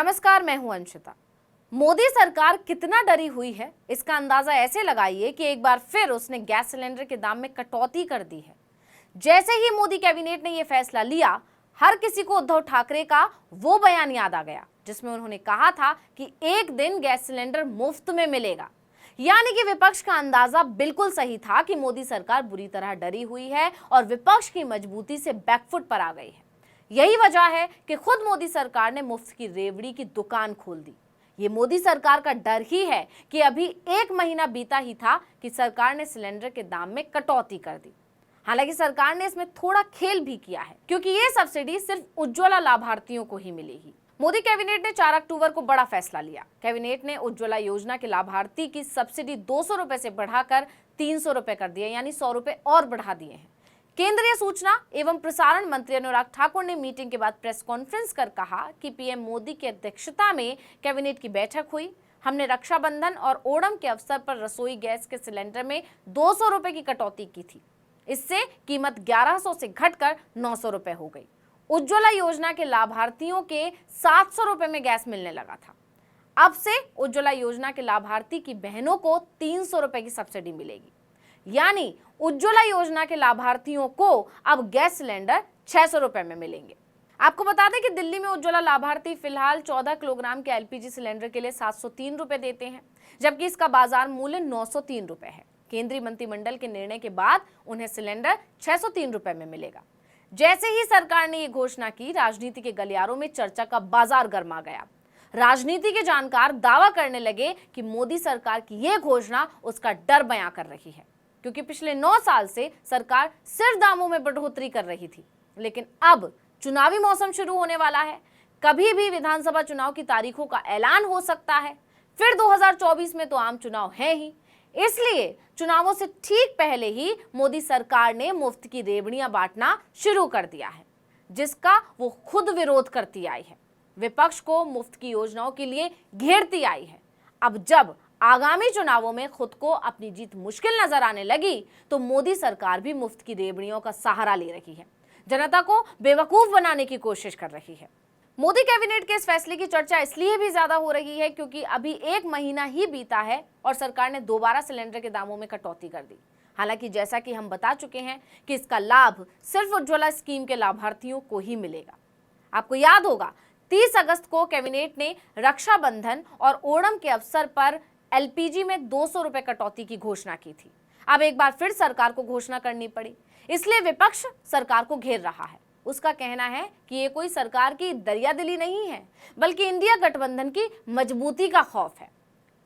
नमस्कार, मैं हूं अंशिता। मोदी सरकार कितना डरी हुई है इसका अंदाजा ऐसे लगाइए कि एक बार फिर उसने गैस सिलेंडर के दाम में कटौती कर दी है। जैसे ही मोदी कैबिनेट ने यह फैसला लिया, हर किसी को उद्धव ठाकरे का वो बयान याद आ गया जिसमें उन्होंने कहा था कि एक दिन गैस सिलेंडर मुफ्त में मिलेगा। यानी कि विपक्ष का अंदाजा बिल्कुल सही था कि मोदी सरकार बुरी तरह डरी हुई है और विपक्ष की मजबूती से बैकफुट पर आ गई है। यही वजह है कि खुद मोदी सरकार ने मुफ्त की रेवड़ी की दुकान खोल दी। ये मोदी सरकार का डर ही है कि अभी एक महीना बीता ही था कि सरकार ने सिलेंडर के दाम में कटौती कर दी। हालांकि सरकार ने इसमें थोड़ा खेल भी किया है, क्योंकि ये सब्सिडी सिर्फ उज्ज्वला लाभार्थियों को ही मिलेगी। मोदी कैबिनेट ने 4 अक्टूबर को बड़ा फैसला लिया। कैबिनेट ने उज्ज्वला योजना के लाभार्थी की सब्सिडी 200 रुपए से बढ़ाकर 300 रुपए कर दिए, यानी 100 रुपए और बढ़ा दिए हैं। केंद्रीय सूचना एवं प्रसारण मंत्री अनुराग ठाकुर ने मीटिंग के बाद प्रेस कॉन्फ्रेंस कर कहा कि पीएम मोदी की अध्यक्षता में कैबिनेट की बैठक हुई। हमने रक्षाबंधन और ओणम के अवसर पर रसोई गैस के सिलेंडर में 200 रुपए की कटौती की थी। इससे कीमत 1100 से घटकर 900 रुपए हो गई। उज्ज्वला योजना के लाभार्थियों के 700 रुपए में गैस मिलने लगा था। अब से उज्ज्वला योजना के लाभार्थी की बहनों को 300 रुपए की सब्सिडी मिलेगी, यानी उज्ज्वला योजना के लाभार्थियों को अब गैस सिलेंडर 600 रुपए में मिलेंगे। आपको बता दें कि दिल्ली में उज्ज्वला लाभार्थी फिलहाल 14 किलोग्राम के एलपीजी सिलेंडर के लिए 703 रुपए देते हैं, जबकि इसका बाजार मूल्य 903 रुपए है। केंद्रीय मंत्रिमंडल के निर्णय के बाद उन्हें सिलेंडर 603 रुपए में मिलेगा। जैसे ही सरकार ने ये घोषणा की, राजनीति के गलियारों में चर्चा का बाजार गर्मा गया। राजनीति के जानकार दावा करने लगे कि मोदी सरकार की यह घोषणा उसका डर बयां कर रही है, क्योंकि पिछले 9 साल से सरकार सिर्फ दामों में बढ़ोतरी कर रही थी। लेकिन अब चुनावी मौसम शुरू होने वाला है, कभी भी विधानसभा चुनाव की तारीखों का ऐलान हो सकता है। फिर 2024 में तो आम चुनाव है ही, इसलिए चुनावों से ठीक पहले ही मोदी सरकार ने मुफ्त की रेवड़ियां बांटना शुरू कर दिया है, जिसका वो खुद विरोध करती आई है। विपक्ष को मुफ्त की योजनाओं के लिए घेरती आई है। अब जब आगामी चुनावों में खुद को अपनी जीत मुश्किल नजर आने लगी, तो मोदी सरकार भी मुफ्त की रेवड़ियों का सहारा ले रही है, जनता को बेवकूफ बनाने की कोशिश कर रही है। मोदी कैबिनेट के इस फैसले की चर्चा इसलिए भी ज्यादा हो रही है क्योंकि अभी एक महीना ही बीता है और सरकार ने दोबारा सिलेंडर के दामों में कटौती कर दी। हालांकि जैसा कि हम बता चुके हैं कि इसका लाभ सिर्फ उज्ज्वला स्कीम के लाभार्थियों को ही मिलेगा। आपको याद होगा, 30 अगस्त को कैबिनेट ने रक्षाबंधन और ओणम के अवसर पर एलपीजी में 200 रुपए कटौती की घोषणा की थी। अब एक बार फिर सरकार को घोषणा करनी पड़ी, इसलिए विपक्ष सरकार को घेर रहा है। उसका कहना है कि ये कोई सरकार की दरियादिली नहीं है, बल्कि इंडिया गठबंधन की मजबूती का खौफ है।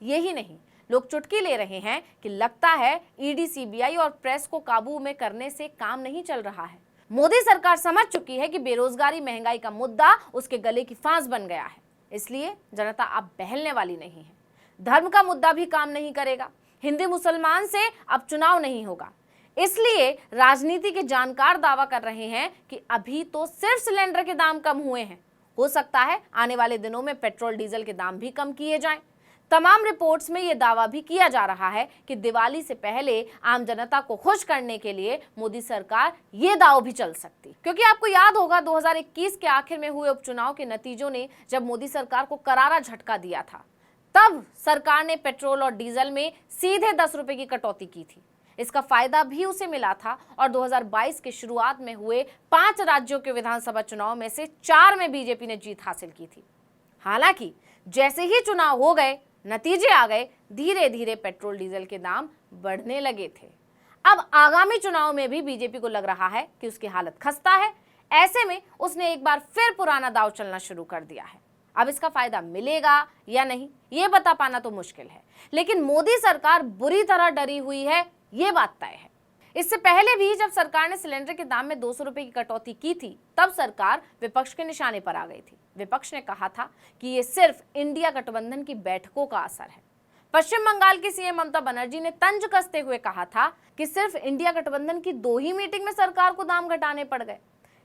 यही नहीं, लोग चुटकी ले रहे हैं कि लगता है ईडी, सीबीआई और प्रेस को काबू में करने से काम नहीं चल रहा है। मोदी सरकार समझ चुकी है कि बेरोजगारी, महंगाई का मुद्दा उसके गले की फांस बन गया है, इसलिए जनता अब बहलने वाली नहीं है। धर्म का मुद्दा भी काम नहीं करेगा। हिंदू मुसलमान से अब चुनाव नहीं होगा। इसलिए राजनीति के जानकार दावा कर रहे हैं कि अभी तो सिर्फ सिलेंडर के दाम कम हुए हैं, हो सकता है आने वाले दिनों में पेट्रोल डीजल के दाम भी कम किए जाएं। तमाम रिपोर्ट्स में यह दावा भी किया जा रहा है कि दिवाली से पहले आम जनता को खुश करने के लिए मोदी सरकार ये दाव भी चल सकती, क्योंकि आपको याद होगा 2021 के आखिर में हुए उपचुनाव के नतीजों ने जब मोदी सरकार को करारा झटका दिया था, तब सरकार ने पेट्रोल और डीजल में सीधे 10 रुपए की कटौती की थी। इसका फायदा भी उसे मिला था और 2022 के शुरुआत में हुए 5 राज्यों के विधानसभा चुनाव में से 4 में बीजेपी ने जीत हासिल की थी। हालांकि जैसे ही चुनाव हो गए, नतीजे आ गए, धीरे धीरे पेट्रोल डीजल के दाम बढ़ने लगे थे। अब आगामी चुनाव में भी बीजेपी को लग रहा है कि उसकी हालत खस्ता है। ऐसे में उसने एक बार फिर पुराना दांव चलना शुरू कर दिया है। अब इसका फायदा मिलेगा या नहीं, ये बता पाना तो मुश्किल है, लेकिन मोदी सरकार बुरी तरह डरी हुई है, ये बात तय है। इससे पहले भी जब सरकार ने सिलेंडर के दाम में 200 रुपए की कटौती की थी, तब सरकार विपक्ष के निशाने पर आ गई थी। विपक्ष ने कहा था कि ये सिर्फ इंडिया गठबंधन की बैठकों का असर है। पश्चिम बंगाल की सीएम ममता बनर्जी ने तंज कसते हुए कहा था कि सिर्फ इंडिया गठबंधन की 2 ही मीटिंग में सरकार को दाम घटाने पड़ गए।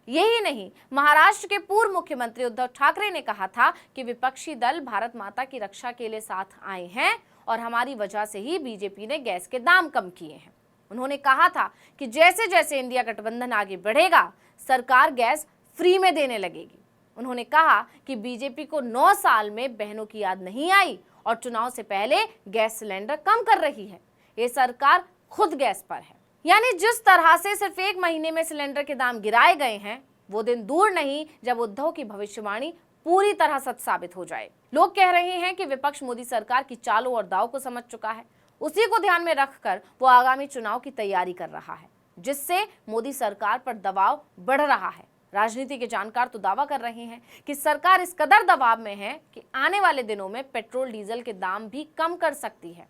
यही नहीं, महाराष्ट्र के पूर्व मुख्यमंत्री उद्धव ठाकरे ने कहा था कि विपक्षी दल भारत माता की रक्षा के लिए साथ आए हैं और हमारी वजह से ही बीजेपी ने गैस के दाम कम किए हैं। उन्होंने कहा था कि जैसे जैसे इंडिया गठबंधन आगे बढ़ेगा, सरकार गैस फ्री में देने लगेगी। उन्होंने कहा कि बीजेपी को 9 साल में बहनों की याद नहीं आई और चुनाव से पहले गैस सिलेंडर कम कर रही है। ये सरकार खुद गैस पर है। यानी जिस तरह से सिर्फ 1 महीने में सिलेंडर के दाम गिराए गए हैं, वो दिन दूर नहीं जब उद्धव की भविष्यवाणी पूरी तरह सच साबित हो जाए। लोग कह रहे हैं कि विपक्ष मोदी सरकार की चालों और दाव को समझ चुका है। उसी को ध्यान में रखकर वो आगामी चुनाव की तैयारी कर रहा है, जिससे मोदी सरकार पर दबाव बढ़ रहा है। राजनीति के जानकार तो दावा कर रहे हैं कि सरकार इस कदर दबाव में है कि आने वाले दिनों में पेट्रोल डीजल के दाम भी कम कर सकती है,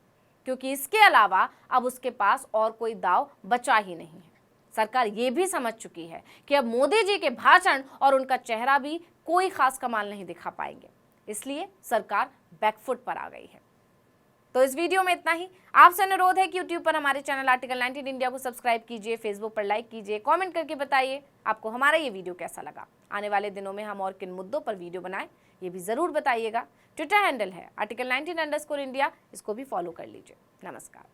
क्योंकि इसके अलावा अब उसके पास और कोई दाव बचा ही नहीं है। सरकार ये भी समझ चुकी है कि अब मोदी जी के भाषण और उनका चेहरा भी कोई खास कमाल नहीं दिखा पाएंगे, इसलिए सरकार बैकफुट पर आ गई है। तो इस वीडियो में इतना ही। आपसे अनुरोध है कि यूट्यूब पर हमारे चैनल आर्टिकल 19 इंडिया को सब्सक्राइब कीजिए, फेसबुक पर लाइक कीजिए, कमेंट करके बताइए आपको हमारा ये वीडियो कैसा लगा। आने वाले दिनों में हम और किन मुद्दों पर वीडियो बनाएं ये भी जरूर बताइएगा। ट्विटर हैंडल है आर्टिकल 19 _ इंडिया, इसको भी फॉलो कर लीजिए। नमस्कार।